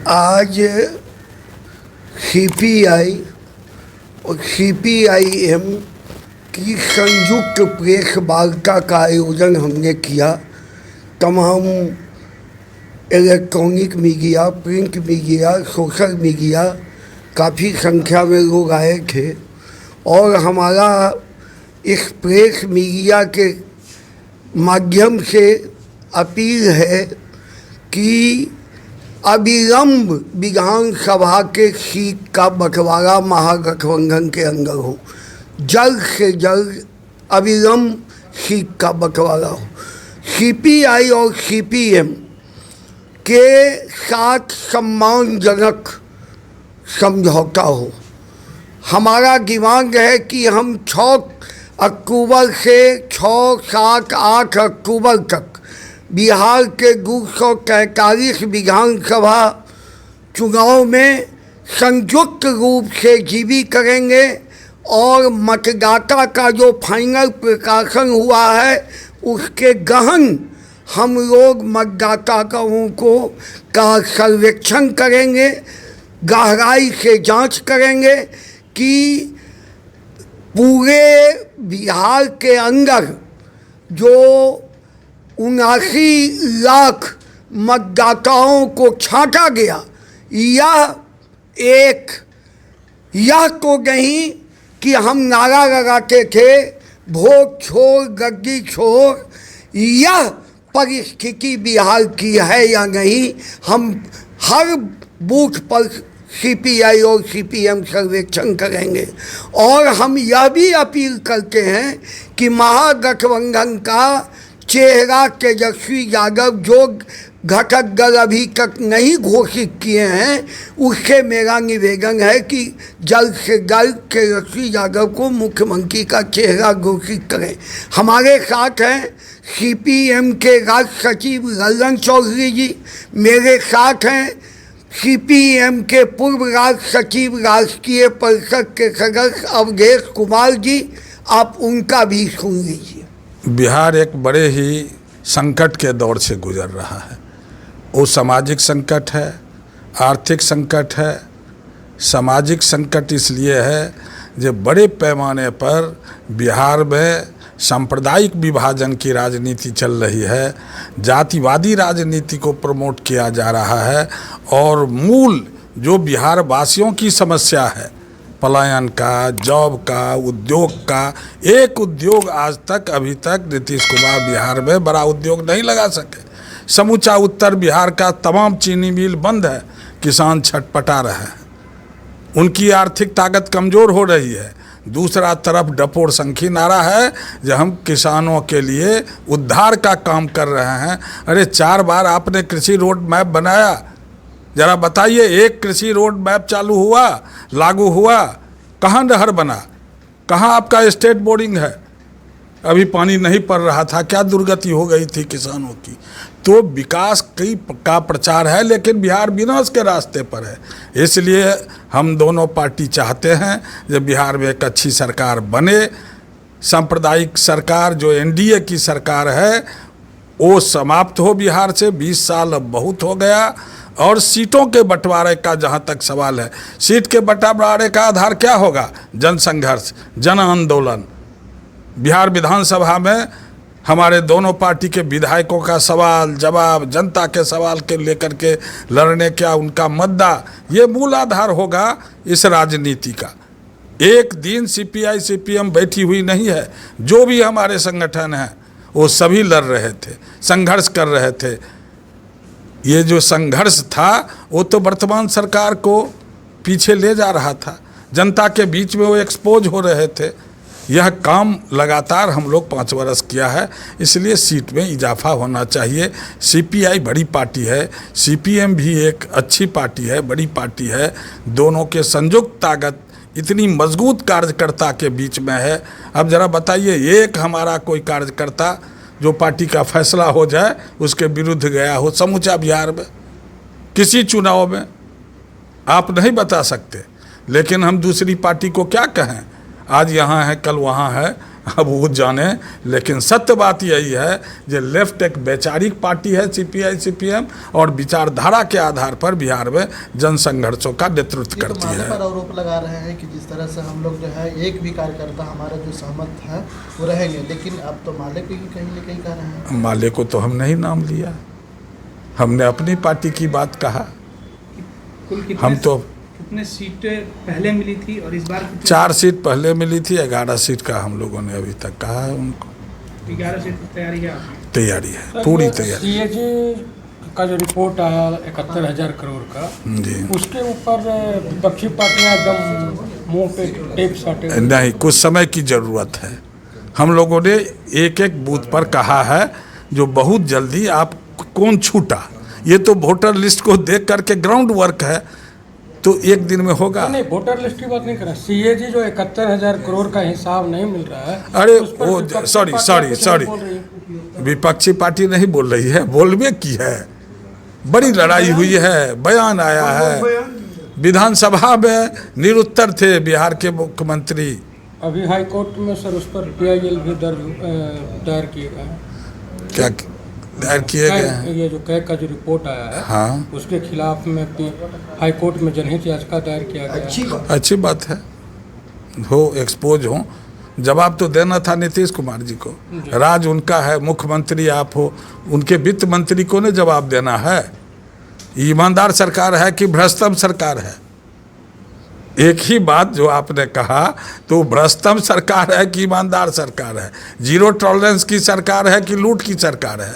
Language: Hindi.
आज सीपीआई और सीपीआईएम की संयुक्त प्रेस वार्ता का आयोजन हमने किया। तमाम electronic media, print media, social media, काफ़ी संख्या में लोग आए थे और हमारा इस प्रेस मीडिया के माध्यम से अपील है कि अविलंब विधानसभा के सीट का बंटवारा महागठबंधन के अंदर हो, जल्द से जल्द अविलंब सीट का बंटवारा हो। सीपीआई और सीपीएम के साथ सम्मानजनक समझौता हो। हमारा दिमाग है कि हम 6 अक्टूबर से 6, 7, 8 अक्टूबर तक बिहार के 243 विधानसभा चुनाव में संयुक्त रूप से जीवी करेंगे और मतदाता का जो फाइनल प्रकाशन हुआ है उसके गहन हम लोग मतदाताओं का सर्वेक्षण करेंगे, गहराई से जांच करेंगे कि पूरे बिहार के अंदर जो 79 लाख मतदाताओं को छांटा गया, यह तो नहीं कि हम नारा लगाते थे वोट छोड़ गद्दी छोड़, यह परिस्थिति बिहार की है या नहीं। हम हर बूथ पर सीपीआई और सीपीएम सर्वेक्षण करेंगे और हम यह भी अपील करते हैं कि महागठबंधन का चेहरा तेजस्वी यादव जो घटक दल अभी तक नहीं घोषित किए हैं, उससे मेरा निवेदन है कि जल्द से जल्द तेजस्वी यादव को मुख्यमंत्री का चेहरा घोषित करें। हमारे साथ हैं सीपीएम के राज्य सचिव लल्लन चौधरी जी, मेरे साथ हैं सीपीएम के पूर्व राज्य सचिव राष्ट्रीय परिषद के सदस्य अवधेश कुमार जी, आप उनका भी सुन लीजिए। बिहार एक बड़े ही संकट के दौर से गुजर रहा है। वो सामाजिक संकट है, आर्थिक संकट है। सामाजिक संकट इसलिए है जो बड़े पैमाने पर बिहार में सांप्रदायिक विभाजन की राजनीति चल रही है, जातिवादी राजनीति को प्रमोट किया जा रहा है और मूल जो बिहार वासियों की समस्या है, पलायन का, जॉब का, उद्योग का, एक उद्योग आज तक अभी तक नीतीश कुमार बिहार में बड़ा उद्योग नहीं लगा सके। समूचा उत्तर बिहार का तमाम चीनी मिल बंद है, किसान छटपटा रहे हैं, उनकी आर्थिक ताकत कमज़ोर हो रही है। दूसरा तरफ डपोर संखी नारा है जो हम किसानों के लिए उद्धार का काम कर रहे हैं। अरे 4 बार आपने कृषि रोड मैप बनाया, जरा बताइए, एक कृषि रोड मैप चालू हुआ, लागू हुआ, कहाँ नहर बना, कहाँ आपका स्टेट बोर्डिंग है? अभी पानी नहीं पड़ रहा था, क्या दुर्गति हो गई थी किसानों की। तो विकास का प्रचार है लेकिन बिहार विनाश के रास्ते पर है। इसलिए हम दोनों पार्टी चाहते हैं जब बिहार में एक अच्छी सरकार बने। सांप्रदायिक सरकार जो एनडीए की सरकार है वो समाप्त हो बिहार से। 20 साल अब बहुत हो गया। और सीटों के बंटवारे का जहाँ तक सवाल है, सीट के बंटवारे का आधार क्या होगा? जन संघर्ष, जन आंदोलन। बिहार विधानसभा में हमारे दोनों पार्टी के विधायकों का सवाल जवाब, जनता के सवाल के लेकर के लड़ने का उनका मुद्दा, ये मूल आधार होगा इस राजनीति का। एक दिन सीपीआई सीपीएम बैठी हुई नहीं है। जो भी हमारे संगठन हैं वो सभी लड़ रहे थे, संघर्ष कर रहे थे। ये जो संघर्ष था वो तो वर्तमान सरकार को पीछे ले जा रहा था, जनता के बीच में वो एक्सपोज हो रहे थे। यह काम लगातार हम लोग 5 वर्ष किया है, इसलिए सीट में इजाफा होना चाहिए। सीपीआई बड़ी पार्टी है, सीपीएम भी एक अच्छी पार्टी है, बड़ी पार्टी है। दोनों के संयुक्त ताकत इतनी मजबूत कार्यकर्ता के बीच में है। अब ज़रा बताइए, एक हमारा कोई कार्यकर्ता जो पार्टी का फैसला हो जाए उसके विरुद्ध गया हो समूचा बिहार में किसी चुनाव में, आप नहीं बता सकते। लेकिन हम दूसरी पार्टी को क्या कहें? आज यहाँ है कल वहाँ है, अब वो जाने, लेकिन सत्य बात यही है कि लेफ्ट एक वैचारिक पार्टी है सीपीआई सीपीएम, और विचारधारा के आधार पर बिहार में जन संघर्षों का नेतृत्व करती तो माले है। पर आरोप लगा रहे हैं कि जिस तरह से हम लोग जो है एक भी कार्यकर्ता हमारा जो सहमत है वो रहेंगे, लेकिन अब तो माले को ही कहीं न कहीं कह रहे हैं। माले को तो हम नहीं नाम लिया, हमने अपनी पार्टी की बात कहा। कुल कितने हम तो कितने सीटें पहले मिली थी और इस बार कितनी? 4 सीट पहले मिली थी, 11 सीट का हम लोगों ने अभी तक कहा है उनको। 11 सीट की तैयारी है आपकी? तैयारी है, पूरी तैयारी। सीएजी का जो रिपोर्ट आया 71,000 करोड़ का, जी उसके ऊपर विपक्षी पार्टियां एकदम मुंह पे टेप साटे। नहीं, कुछ समय की ज़रूरत है। हम लोगों ने एक एक बूथ पर कहा है, जो बहुत जल्दी आप कौन छूटा, ये तो वोटर लिस्ट को देख करके ग्राउंड वर्क है, तो एक दिन में होगा। नहीं, वोटर लिस्ट की बात नहीं कर रहा। सीएजी जो 71,000 करोड़ का हिसाब नहीं मिल रहा है, अरे उस पर वो विपक्षी सॉरी पार्टियां सॉरी कुछ सॉरी नहीं बोल रही। विपक्षी पार्टी नहीं बोल रही है, बोलबे की है। बड़ी लड़ाई हुई है, बयान आया है, विधानसभा में निरुत्तर थे बिहार के मुख्यमंत्री। अभी हाई कोर्ट में सर उस पर PIL भी दायर किए गए हैं। क्या दायर किए गए हैं? ये जो कैग का जो रिपोर्ट आया है, हाँ, उसके खिलाफ में हाई कोर्ट में जनहित याचिका दायर किया गया है। अच्छी बात है, हो एक्सपोज हो। जवाब तो देना था नीतीश कुमार जी को, राज उनका है, मुख्यमंत्री आप हो, उनके वित्त मंत्री को ने जवाब देना है। ईमानदार सरकार है कि भ्रष्टम सरकार है? एक ही बात जो आपने कहा, तो भ्रष्टम सरकार है कि ईमानदार सरकार है? जीरो टॉलरेंस की सरकार है कि लूट की सरकार है?